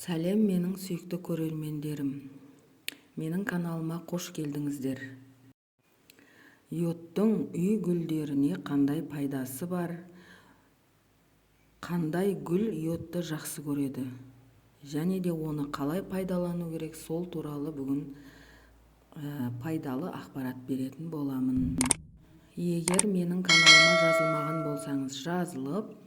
Сәлем менің сүйікті көрермендерім. Менің каналыма қош келдіңіздер. Йодтың үй гүлдеріне қандай пайдасы бар? Қандай гүл йодты жақсы көреді? Және де оны қалай пайдалану керек, сол туралы бүгін пайдалы ақпарат беретін боламын. Егер менің каналыма жазылмаған болсаңыз, жазылып,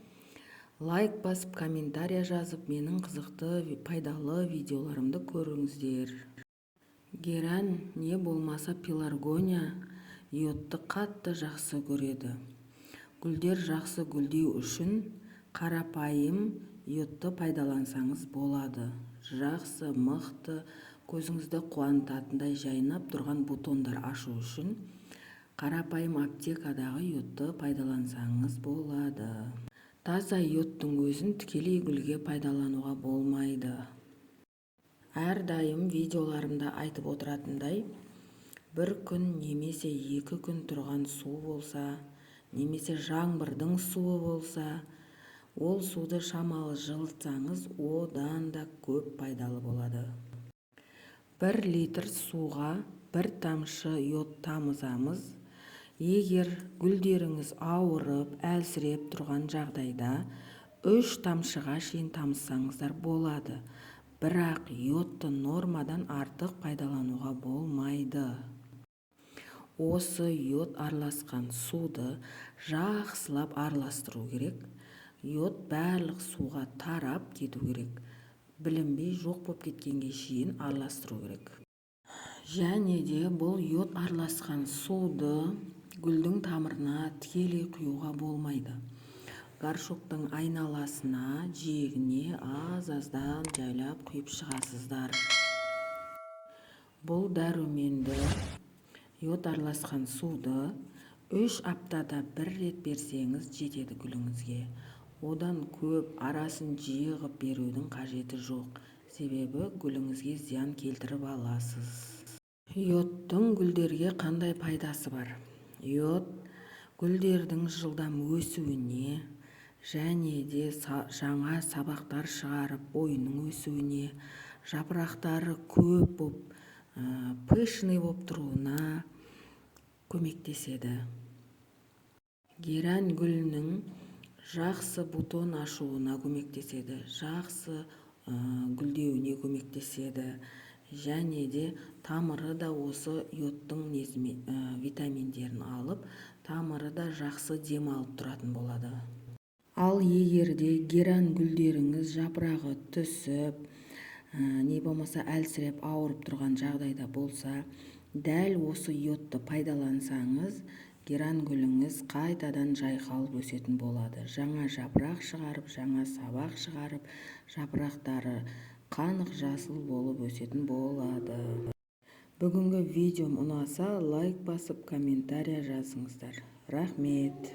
лайк басып, комментария жазып, менің қызықты пайдалы видеоларымды көріңіздер. Герань не болмаса пеларгония йодты қатты жақсы көреді. Гүлдер жақсы гүлдеу үшін қарапайым йодты пайдалансаңыз болады. Жақсы, мықты, көзіңізді қуантатындай жайнап тұрған бутондар ашу үшін қарапайым аптекадағы йодты пайдалансаңыз болады. Таза йодтың өзін тікелей гүлге пайдалануға болмайды. Әрдайым видеоларымда айтып отыратындай, бір күн немесе 2 күн тұрған су болса, немесе жаңбырдың суы болса, ол суды шамалы жылытсаңыз, одан да көп пайдалы болады. 1 литр суға 1 тамшы йод тамызамыз. Егер гүлдеріңіз ауырып, әлсіреп тұрған жағдайда 3 тамшыға шейін тамызсаңыздар болады. Бірақ йодты нормадан артық пайдалануға болмайды. Осы йод араласқан суды жақсылап араластыру керек. Йод барлық суға тарап кету керек. Білінбей жоқ болып кеткенге шейін араластыру керек. Және де бұл йод араласқан суды гүлдің тамырына тікелей құюға болмайды. Горшоктың айналасына, жиегіне аз-аздан жайлап құйып шығасыздар. Бұл дәруменді йод араласқан суды 3 аптада 1 рет берсеңіз жетеді гүліңізге. Одан көп арасын жиғып берудің қажеті жоқ. Себебі гүліңізге зиян келтіріп аласыз. Йодтың гүлдерге қандай пайдасы бар? Йод гүлдердің жылдам өсуіне және де жаңа сабақтар шығарып бойының өсуіне, жапырақтары көп болып, пышный болып тұруына көмектеседі. Герань гүлінің жақсы бутон ашуына көмектеседі, жақсы гүлдеуіне көмектеседі. Және де тамыры да осы йодтың витаминдерін алып, тамыры да жақсы демалып тұратын болады. Ал егерде герань гүлдеріңіз жапырағы түсіп, не болмаса әлсіреп ауырып тұрған жағдайда болса, дәл осы йодты пайдалансаңыз, герань гүліңіз қайтадан жайқалып өсетін болады. Жаңа жапырақ шығарып, жаңа сабақ шығарып, жапырақтары қанық жасыл болып өсетін болады. Бүгінгі видеом ұнаса, лайк басып, комментария жазыңыздар. Рахмет.